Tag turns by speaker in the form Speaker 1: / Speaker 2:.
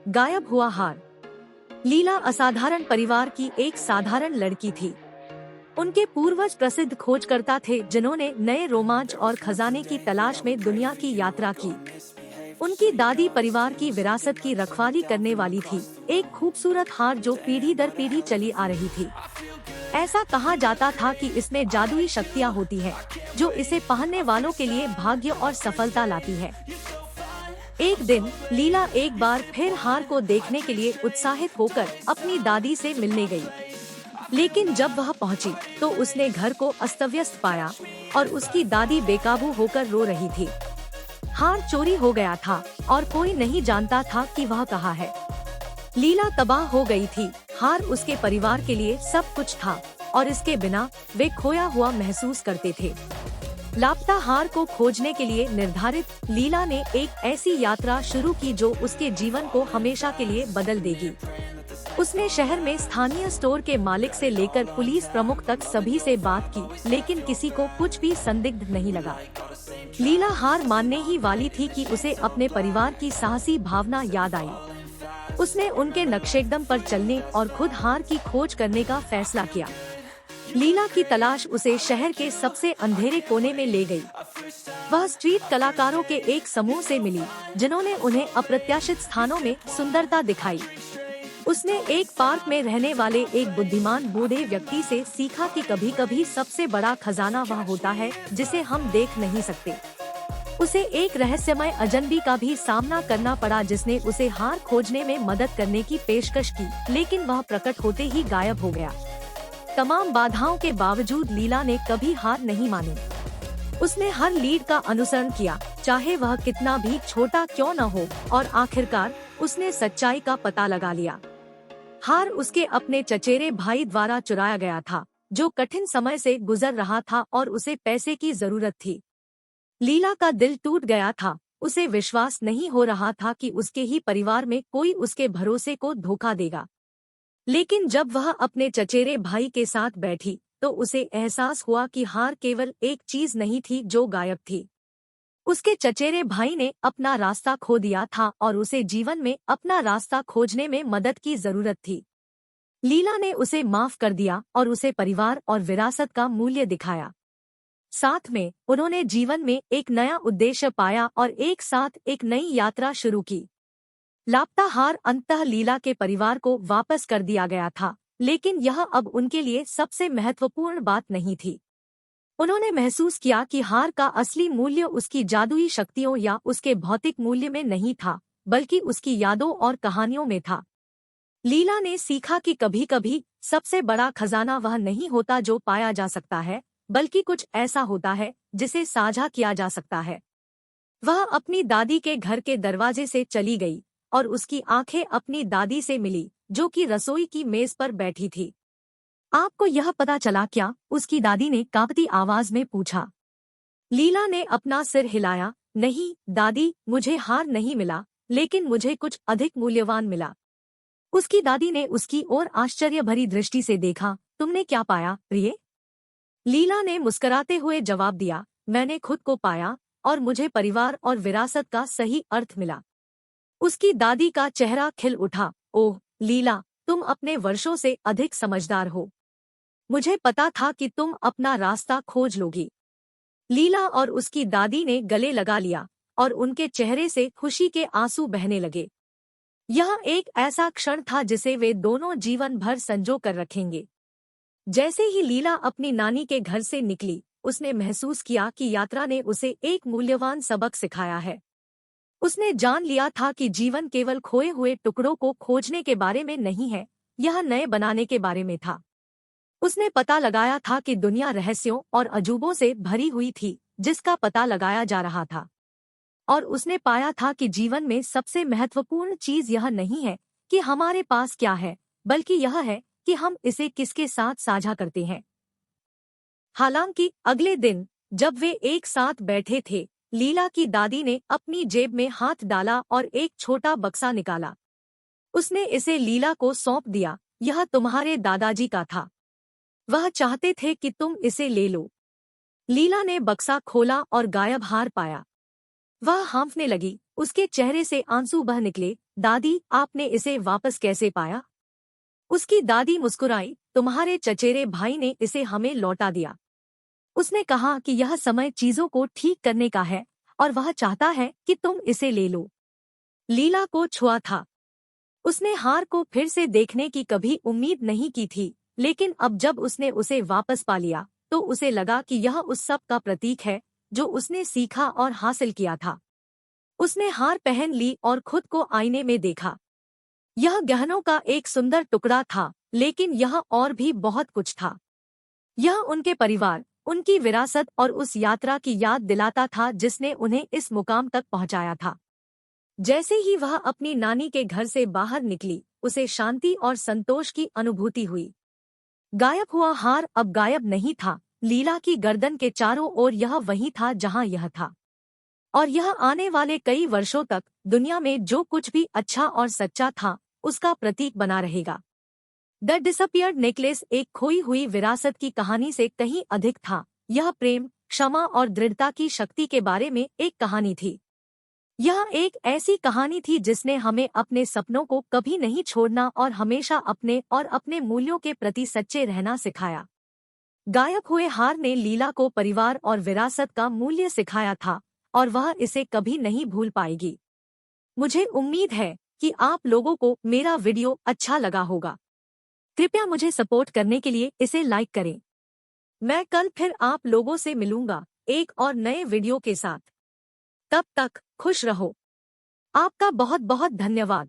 Speaker 1: गायब हुआ हार। लीला असाधारण परिवार की एक साधारण लड़की थी। उनके पूर्वज प्रसिद्ध खोजकर्ता थे जिन्होंने नए रोमांच और खजाने की तलाश में दुनिया की यात्रा की। उनकी दादी परिवार की विरासत की रखवाली करने वाली थी, एक खूबसूरत हार जो पीढ़ी दर पीढ़ी चली आ रही थी। ऐसा कहा जाता था कि इसमें जादुई शक्तियाँ होती हैं, जो इसे पहनने वालों के लिए भाग्य और सफलता लाती है। एक दिन लीला एक बार फिर हार को देखने के लिए उत्साहित होकर अपनी दादी से मिलने गई। लेकिन जब वह पहुंची, तो उसने घर को अस्तव्यस्त पाया और उसकी दादी बेकाबू होकर रो रही थी। हार चोरी हो गया था और कोई नहीं जानता था कि वह कहाँ है। लीला तबाह हो गई थी। हार उसके परिवार के लिए सब कुछ था और इसके बिना वे खोया हुआ महसूस करते थे। लापता हार को खोजने के लिए निर्धारित लीला ने एक ऐसी यात्रा शुरू की जो उसके जीवन को हमेशा के लिए बदल देगी। उसने शहर में स्थानीय स्टोर के मालिक से लेकर पुलिस प्रमुख तक सभी से बात की, लेकिन किसी को कुछ भी संदिग्ध नहीं लगा। लीला हार मानने ही वाली थी कि उसे अपने परिवार की साहसी भावना याद आई। उसने उनके नक्शेकदम पर चलने और खुद हार की खोज करने का फैसला किया। लीला की तलाश उसे शहर के सबसे अंधेरे कोने में ले गई। वह स्ट्रीट कलाकारों के एक समूह से मिली, जिन्होंने उन्हें अप्रत्याशित स्थानों में सुंदरता दिखाई। उसने एक पार्क में रहने वाले एक बुद्धिमान बूढ़े व्यक्ति से सीखा कि कभी-कभी सबसे बड़ा खजाना वह होता है जिसे हम देख नहीं सकते। उसे एक रहस्यमय अजनबी का भी सामना करना पड़ा जिसने उसे हार खोजने में मदद करने की पेशकश की, लेकिन वह प्रकट होते ही गायब हो गया। तमाम बाधाओं के बावजूद लीला ने कभी हार नहीं मानी। उसने हर लीड का अनुसरण किया, चाहे वह कितना भी छोटा क्यों न हो, और आखिरकार उसने सच्चाई का पता लगा लिया। हार उसके अपने चचेरे भाई द्वारा चुराया गया था, जो कठिन समय से गुजर रहा था और उसे पैसे की जरूरत थी। लीला का दिल टूट गया था। उसे विश्वास नहीं हो रहा था कि उसके ही परिवार में कोई उसके भरोसे को धोखा देगा। लेकिन जब वह अपने चचेरे भाई के साथ बैठी, तो उसे एहसास हुआ कि हार केवल एक चीज नहीं थी जो गायब थी। उसके चचेरे भाई ने अपना रास्ता खो दिया था और उसे जीवन में अपना रास्ता खोजने में मदद की जरूरत थी। लीला ने उसे माफ कर दिया और उसे परिवार और विरासत का मूल्य दिखाया। साथ में उन्होंने जीवन में एक नया उद्देश्य पाया और एक साथ एक नई यात्रा शुरू की। लापता हार अंततः लीला के परिवार को वापस कर दिया गया था, लेकिन यह अब उनके लिए सबसे महत्वपूर्ण बात नहीं थी। उन्होंने महसूस किया कि हार का असली मूल्य उसकी जादुई शक्तियों या उसके भौतिक मूल्य में नहीं था, बल्कि उसकी यादों और कहानियों में था। लीला ने सीखा कि कभी-कभी सबसे बड़ा खजाना वह नहीं होता जो पाया जा सकता है, बल्कि कुछ ऐसा होता है जिसे साझा किया जा सकता है। वह अपनी दादी के घर के दरवाजे से चली गई और उसकी आंखें अपनी दादी से मिली, जो कि रसोई की मेज पर बैठी थी। आपको यह पता चला क्या? उसकी दादी ने कांपती आवाज में पूछा। लीला ने अपना सिर हिलाया। नहीं दादी, मुझे हार नहीं मिला, लेकिन मुझे कुछ अधिक मूल्यवान मिला। उसकी दादी ने उसकी ओर आश्चर्य भरी दृष्टि से देखा। तुमने क्या पाया प्रिय? लीला ने मुस्कुराते हुए जवाब दिया, मैंने खुद को पाया और मुझे परिवार और विरासत का सही अर्थ मिला। उसकी दादी का चेहरा खिल उठा। ओह लीला, तुम अपने वर्षों से अधिक समझदार हो। मुझे पता था कि तुम अपना रास्ता खोज लोगी। लीला और उसकी दादी ने गले लगा लिया और उनके चेहरे से खुशी के आंसू बहने लगे। यह एक ऐसा क्षण था जिसे वे दोनों जीवन भर संजो कर रखेंगे। जैसे ही लीला अपनी नानी के घर से निकली, उसने महसूस किया कि यात्रा ने उसे एक मूल्यवान सबक सिखाया है। उसने जान लिया था कि जीवन केवल खोए हुए टुकड़ों को खोजने के बारे में नहीं है, यह नए बनाने के बारे में था। उसने पता लगाया था कि दुनिया रहस्यों और अजूबों से भरी हुई थी, जिसका पता लगाया जा रहा था। और उसने पाया था कि जीवन में सबसे महत्वपूर्ण चीज यह नहीं है कि हमारे पास क्या है, बल्कि यह है कि हम इसे किसके साथ साझा करते हैं। हालांकि अगले दिन जब वे एक साथ बैठे थे, लीला की दादी ने अपनी जेब में हाथ डाला और एक छोटा बक्सा निकाला। उसने इसे लीला को सौंप दिया। यह तुम्हारे दादाजी का था। वह चाहते थे कि तुम इसे ले लो। लीला ने बक्सा खोला और गायब हार पाया। वह हाँफने लगी, उसके चेहरे से आंसू बह निकले। दादी, आपने इसे वापस कैसे पाया? उसकी दादी मुस्कुराई, तुम्हारे चचेरे भाई ने इसे हमें लौटा दिया। उसने कहा कि यह समय चीजों को ठीक करने का है और वह चाहता है कि तुम इसे ले लो। लीला को छुआ था। उसने हार को फिर से देखने की कभी उम्मीद नहीं की थी, लेकिन अब जब उसने उसे वापस पा लिया तो उसे लगा कि यह उस सब का प्रतीक है जो उसने सीखा और हासिल किया था। उसने हार पहन ली और खुद को आईने में देखा। यह गहनों का एक सुंदर टुकड़ा था, लेकिन यह और भी बहुत कुछ था। यह उनके परिवार, उनकी विरासत और उस यात्रा की याद दिलाता था जिसने उन्हें इस मुकाम तक पहुंचाया था। जैसे ही वह अपनी नानी के घर से बाहर निकली, उसे शांति और संतोष की अनुभूति हुई। गायब हुआ हार अब गायब नहीं था। लीला की गर्दन के चारों ओर यह वही था जहां यह था, और यह आने वाले कई वर्षों तक दुनिया में जो कुछ भी अच्छा और सच्चा था उसका प्रतीक बना रहेगा। द डिसअपियर्ड नेकलेस एक खोई हुई विरासत की कहानी से कहीं अधिक था। यह प्रेम, क्षमा और दृढ़ता की शक्ति के बारे में एक कहानी थी। यह एक ऐसी कहानी थी जिसने हमें अपने सपनों को कभी नहीं छोड़ना और हमेशा अपने और अपने मूल्यों के प्रति सच्चे रहना सिखाया। गायब हुए हार ने लीला को परिवार और विरासत का मूल्य सिखाया था और वह इसे कभी नहीं भूल पाएगी। मुझे उम्मीद है कि आप लोगों को मेरा वीडियो अच्छा लगा होगा। कृपया मुझे सपोर्ट करने के लिए इसे लाइक करें। मैं कल फिर आप लोगों से मिलूंगा एक और नए वीडियो के साथ। तब तक खुश रहो। आपका बहुत बहुत धन्यवाद।